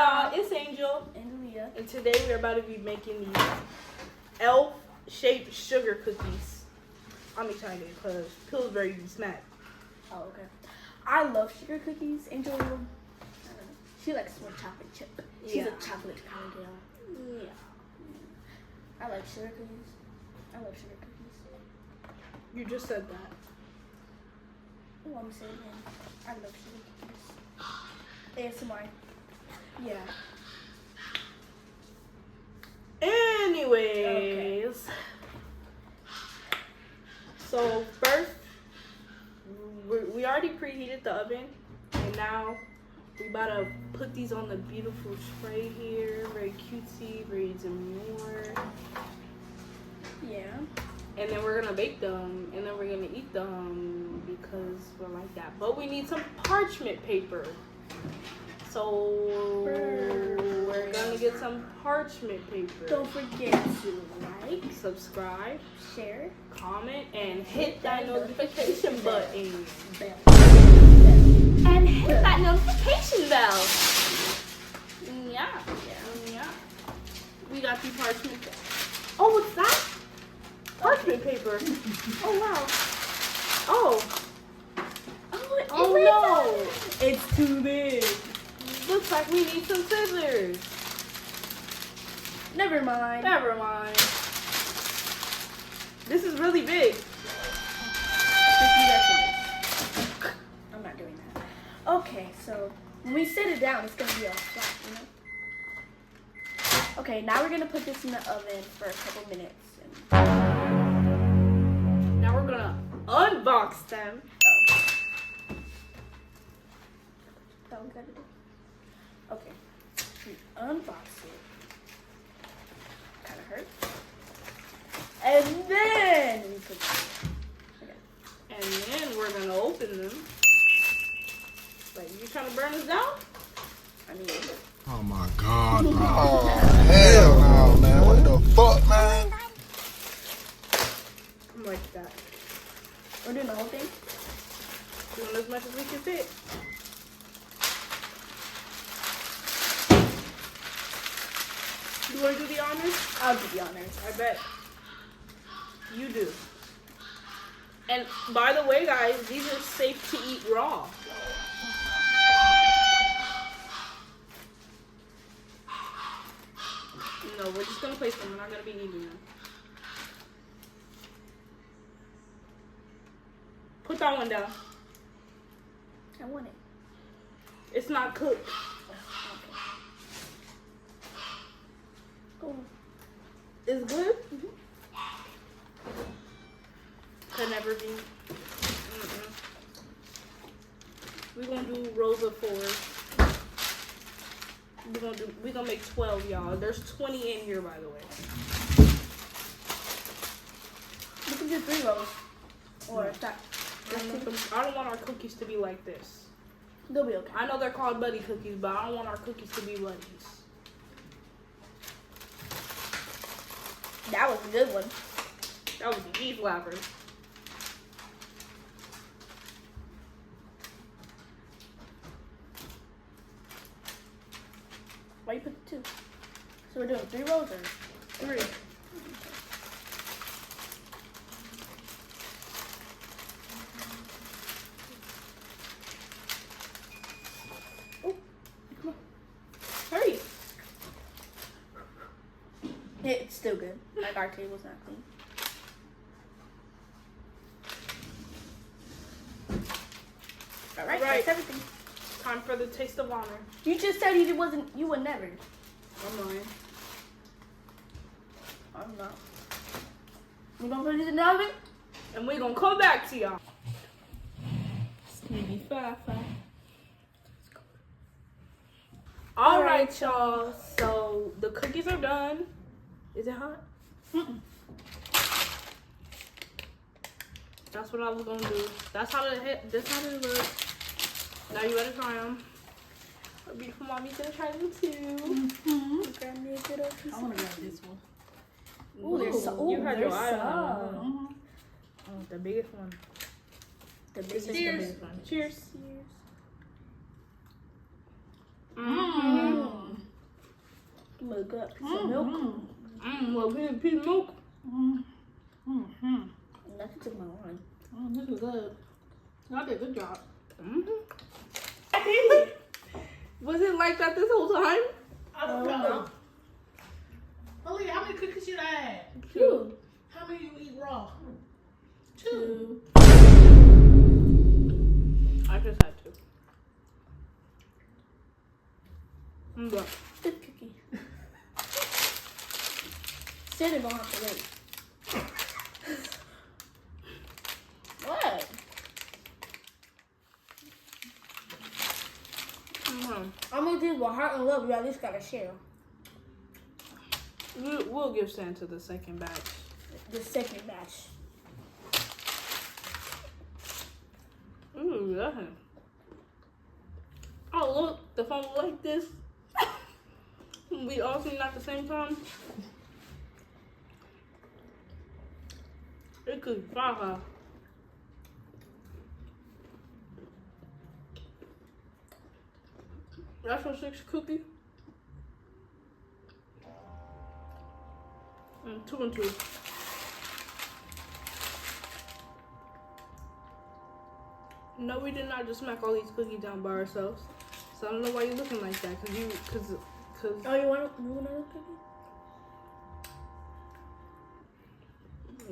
It's Angel and Leah. and today we're about to be making these elf-shaped sugar cookies. I'm excited because Pillsbury be smack. Oh, okay. I love sugar cookies. Angel, I don't know. She likes more chocolate chip. She's a chocolate kind of girl. Yeah. I like sugar cookies. I love sugar cookies. You just said that. Oh, I'm saying it again. I love sugar cookies. ASMR. Yeah. Anyways, Okay. So first, we already preheated the oven, and now we about to put these on the beautiful tray here. Very cutesy, very demure. Yeah. And then we're gonna bake them, and then we're gonna eat them because we're like that. But we need some parchment paper. So we're gonna get some parchment paper. Don't forget to like, Subscribe, share, comment, and hit that notification button. bell. And hit that notification bell. Yeah. We got the parchment paper. Oh, what's that? Parchment paper. Oh, wow. Oh no. It's too big. Looks like we need some scissors. Never mind. Never mind. This is really big. I'm not doing that. Okay, so when we sit it down, it's gonna be all flat, you know? Okay, now we're gonna put this in the oven for a couple minutes. Now we're gonna unbox them. That we gotta do. Okay, we unbox it. Kind of hurts. And then we put it. Okay. And then we're gonna open them. Like, you trying to burn us down? I mean, Oh my God, bro. Oh, hell no, man. What the fuck, man? I'm like that. we're doing the whole thing. Doing as much as we can fit. You want to do the honors? I'll do the honors. I bet. You do. And by the way, guys, these are safe to eat raw. No, we're just going to place them. We're not going to be eating them. Put that one down. I want it. It's not cooked. Oh. It's good? Could never be. We're gonna do rows of 4. We're gonna make 12, y'all. There's 20 in here, by the way. We can do 3 rows. Or that. I don't want our cookies to be like this. They'll be okay. I know they're called buddy cookies, but I don't want our cookies to be buddies. That was a good one. That was a beef flapper. Why you put 2? So we're doing 3 rows or 3. Oh, come on. Hurry. It's still good. Like our table's not clean. Alright, Right. that's everything. Time for the taste of honor. You just said you would never. I'm lying. I'm not. We gonna put it in the oven? And we're gonna come back to y'all. Sneaky Fafa. Alright, y'all. So the cookies are done. Is it hot? That's what I was gonna do. That's how they look. Now you better try them. Our beautiful mommy's gonna try them too. Grab me a good old piece. I want to grab this one. Ooh, there's some. You had your there's eye on it. some. Oh, the biggest one. The This biggest is the one. biggest one. Cheers. Mm. Look up some milk. Well, we need peach milk. That's took my line. This is good. Y'all did a good job. Was it like that this whole time? I don't know. Aaliyah, how many cookies you had? 2. How many you eat raw? 2. I just had 2. But Good cookie. Santa gonna have to wait. What? I'm gonna do with heart and love. You at least gotta share. we'll give Santa the second batch. The second batch. Ooh, yeah. Oh, look, the phone was like this. We all seen it at the same time. It could fire. That's a 6 cookie. 2 and 2. No, we did not just smack all these cookies down by ourselves. So I don't know why you're looking like that. Cause Oh, you want another cookie?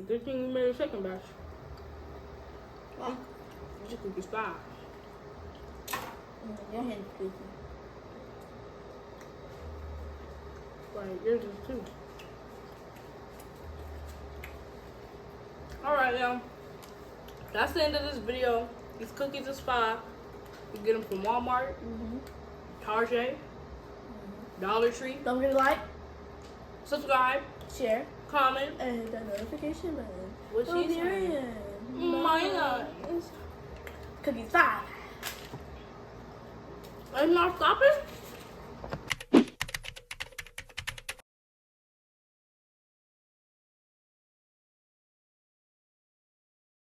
good thing we made a second batch. Wow. This cookie's fire. Your hand cookie. Right, yours is too. Alright, y'all. That's the end of this video. These cookies is fire. You get them from Walmart, Target, Dollar Tree. Don't forget to like, Subscribe, share, comment. and hit that notification button. What she saying? Mine. Cookies 5. I'm not stopping.